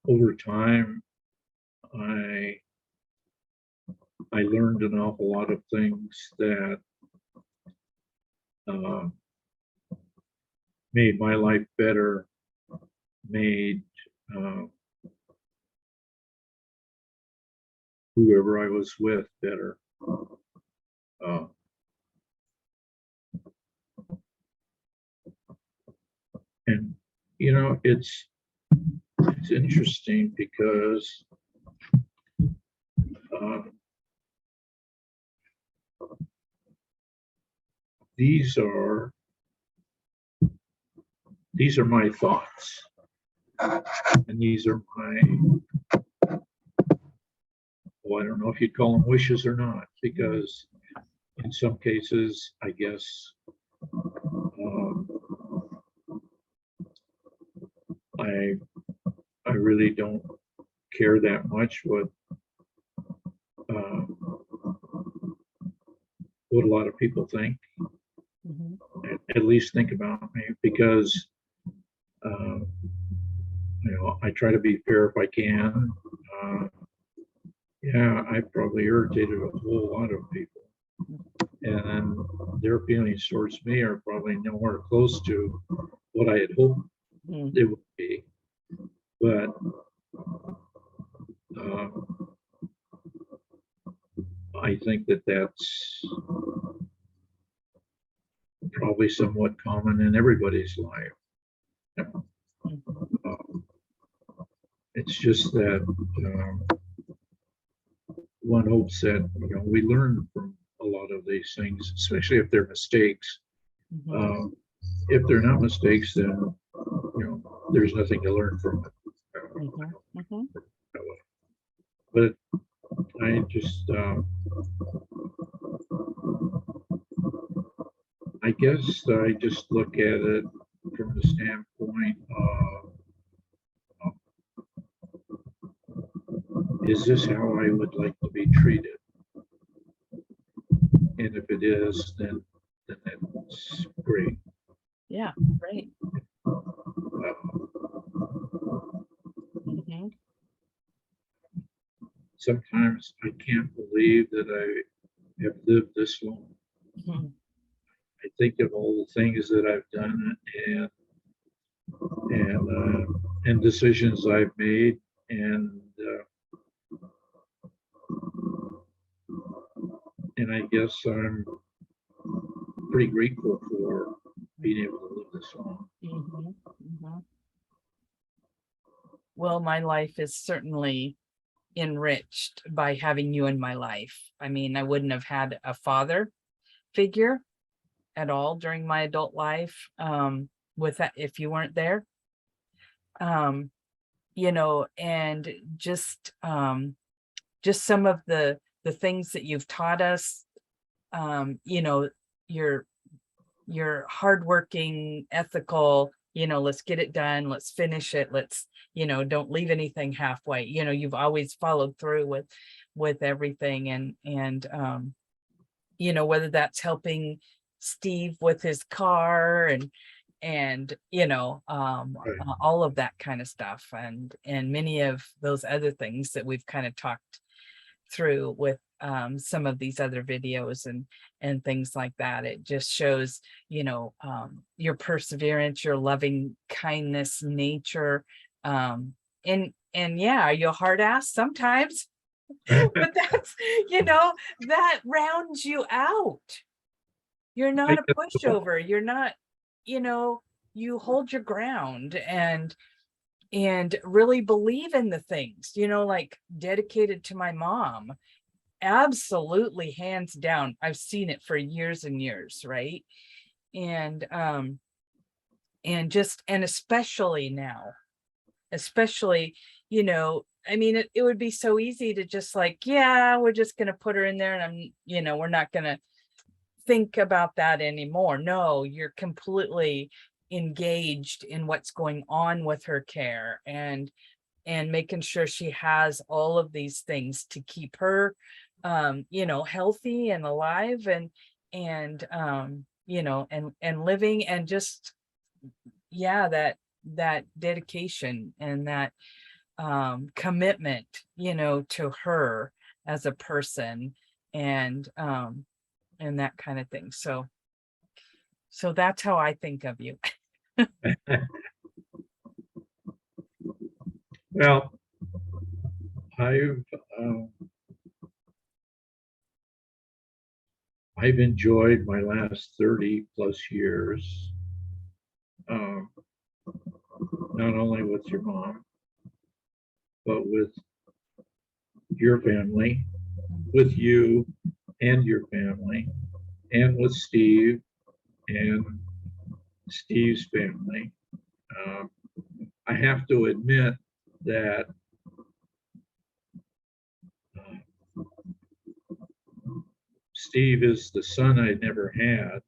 over time, I learned an awful lot of things that made my life better, made whoever I was with better. And it's interesting because these are my thoughts, and these are my, well, I don't know if you'd call them wishes or not, because in some cases, I guess I really don't care that much what a lot of people think. At least think about me, because I try to be fair if I can. Yeah, I probably irritated a whole lot of people, and their feelings towards me are probably nowhere close to what I had hoped it would be. But I think that that's probably somewhat common in everybody's life. It's just that one hopes that we learn from a lot of these things, especially if they're mistakes. If they're not mistakes, then there's nothing to learn from it. But I just, I guess I just look at it from the standpoint of, is this how I would like to be treated? And if it is, then that's great. Yeah, great. Sometimes I can't believe that I have lived this long. I think of all the things that I've done and decisions I've made, and I guess I'm pretty grateful for being able to live this long. Well, my life is certainly enriched by having you in my life. I mean, I wouldn't have had a father figure at all during my adult life, with that, if you weren't there. Um, and just some of the things that you've taught us, your hardworking, ethical, let's get it done, let's finish it, let's, don't leave anything halfway. You've always followed through with everything. And whether that's helping Steve with his car and Right. all of that kind of stuff, and many of those other things that we've kind of talked through with some of these other videos and things like that. It just shows, your perseverance, your loving kindness, nature, and yeah, you're a hard ass sometimes, but that's, that rounds you out. You're I not a guess so. pushover. You're not, you know, you hold your ground and really believe in the things, like dedicated to my mom. Absolutely, hands down. I've seen it for years and years, right? And and especially now, especially, I mean, it would be so easy to just like, yeah, we're just gonna put her in there, and we're not gonna think about that anymore. No, you're completely engaged in what's going on with her care, and making sure she has all of these things to keep her healthy and alive, and living, and just, yeah, that dedication and that commitment, to her as a person, and that kind of thing. So that's how I think of you. Well, I've um, I've enjoyed my last 30 plus years, um, not only with your mom, but with your family, with you and your family, and with Steve and Steve's family. Um, I have to admit that uh, Steve is the son I never had.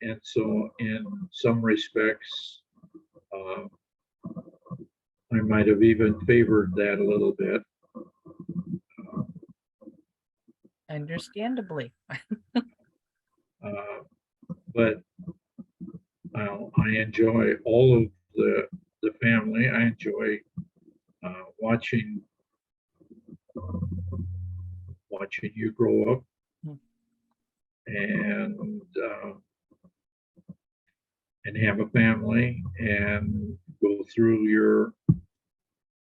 And so, in some respects, uh, I might have even favored that a little bit. Understandably. Uh, but I enjoy all of the family. I enjoy watching you grow up Mm. and have a family and go through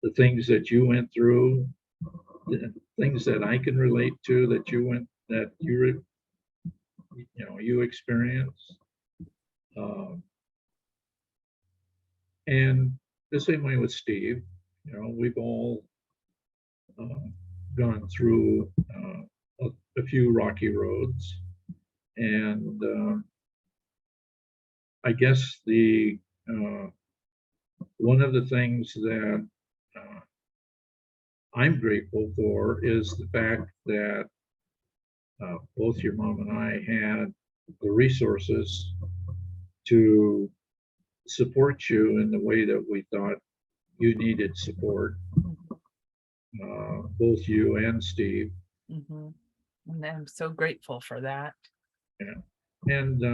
the things that you went through, the things that I can relate to that you experienced, um, and the same way with Steve. We've all uh, gone through a few rocky roads, and I guess the uh, one of the things that uh, I'm grateful for is the fact that both your mom and I had the resources to support you in the way that we thought you needed support, both you and Steve. Mm-hmm. And I'm so grateful for that. Yeah. And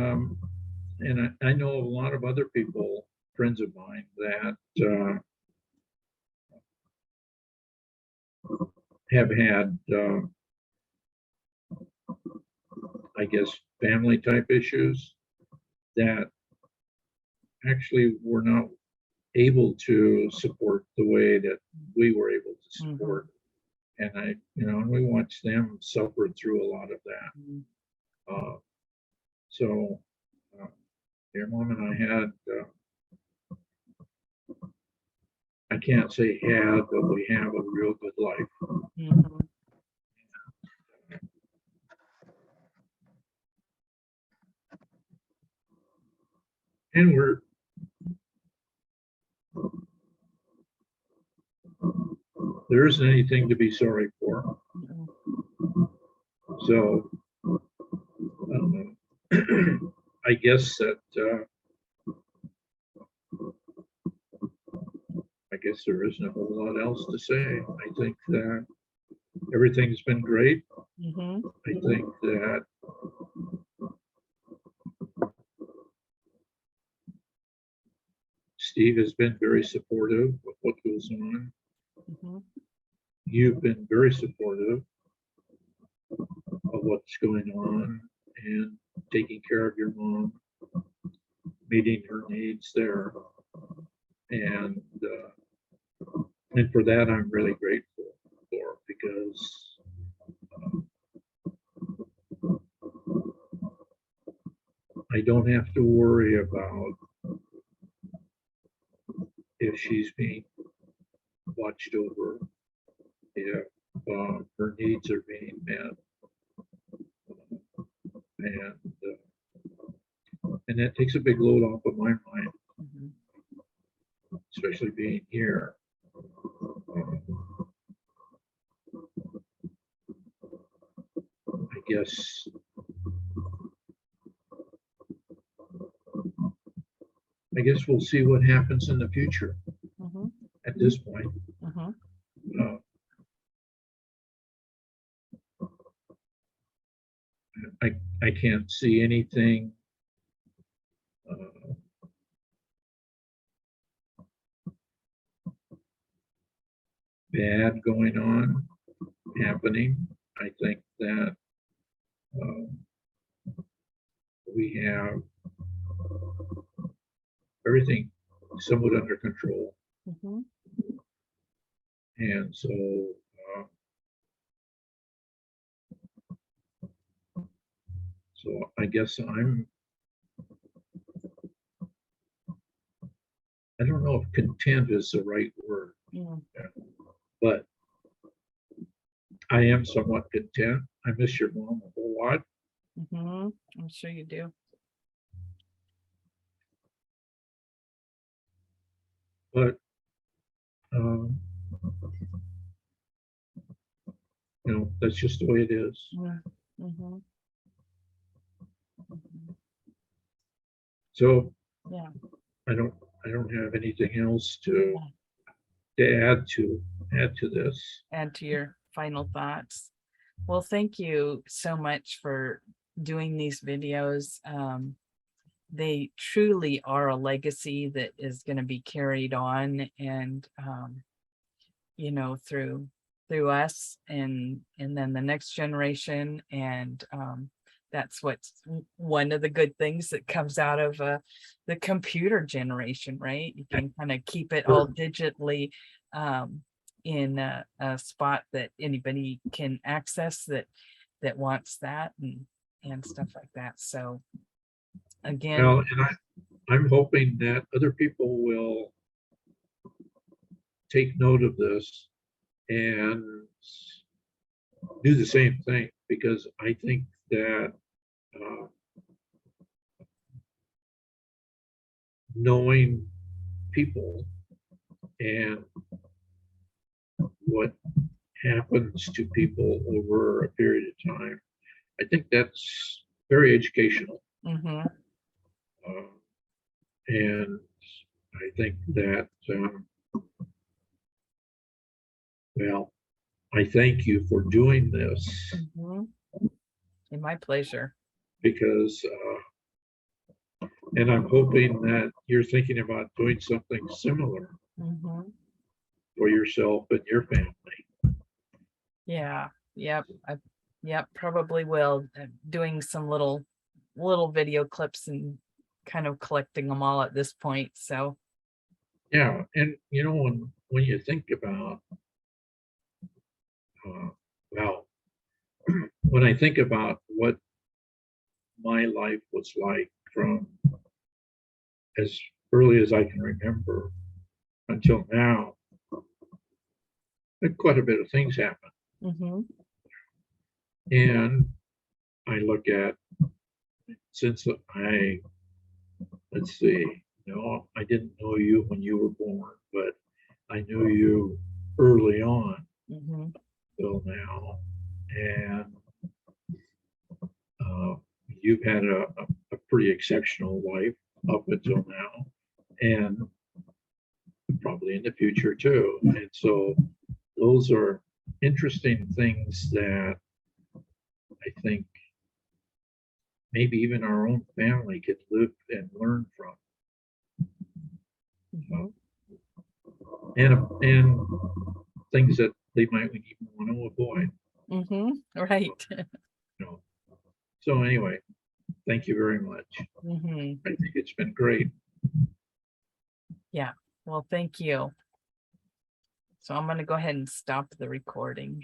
I know a lot of other people, friends of mine, that have had, I guess, family type issues that actually were not able to support the way that we were able to Mm-hmm. support. And and we watched them suffer through a lot of that. Mm-hmm. Uh, so uh, your mom and I had, I can't say had, but we have a real good life. Mm-hmm. And there isn't anything to be sorry for. So I guess that I guess there isn't a whole lot else to say. I think that everything's been great. I think that Steve has been very supportive of what goes on. You've been very supportive of what's going on and taking care of your mom, meeting her needs there. And for that, I'm really grateful for, because I don't have to worry about if she's being watched over, if her needs are being met. And that takes a big load off of my mind, especially being here. I guess we'll see what happens in the future. At this point, I can't see anything bad going on, happening. I think that we have everything somewhat under control. And so I guess I don't know if content is the right word, but I am somewhat content. I miss your mom a whole lot. I'm sure you do. But that's just the way it is. So yeah, I don't have anything else to add to this. Add to your final thoughts. Well, thank you so much for doing these videos. They truly are a legacy that is going to be carried on, and through us and then the next generation. And that's what's one of the good things that comes out of the computer generation, right? You can kind of keep it all digitally in a spot that anybody can access that wants that and stuff like that. So again, well, and I'm hoping that other people will take note of this and do the same thing, because I think that knowing people and what happens to people over a period of time, I think that's very educational. And I think that, well, I thank you for doing this. My pleasure. Because, and I'm hoping that you're thinking about doing something similar for yourself and your family. Yeah. Yep. Probably will. Doing some little video clips and kind of collecting them all at this point. So yeah, and when you think about well, when I think about what my life was like from as early as I can remember until now, quite a bit of things happened. And I look at, since I let's see, no, I didn't know you when you were born, but I knew you early on Mhm. till now. And you've had a pretty exceptional life up until now, and probably in the future too. And so those are interesting things that I think maybe even our own family could live and learn from. Mhm. And things that they might even want to avoid, Mhm. Right. you know. So anyway, thank you very much. Mhm. I think it's been great. Yeah. Well, thank you. So I'm going to go ahead and stop the recording.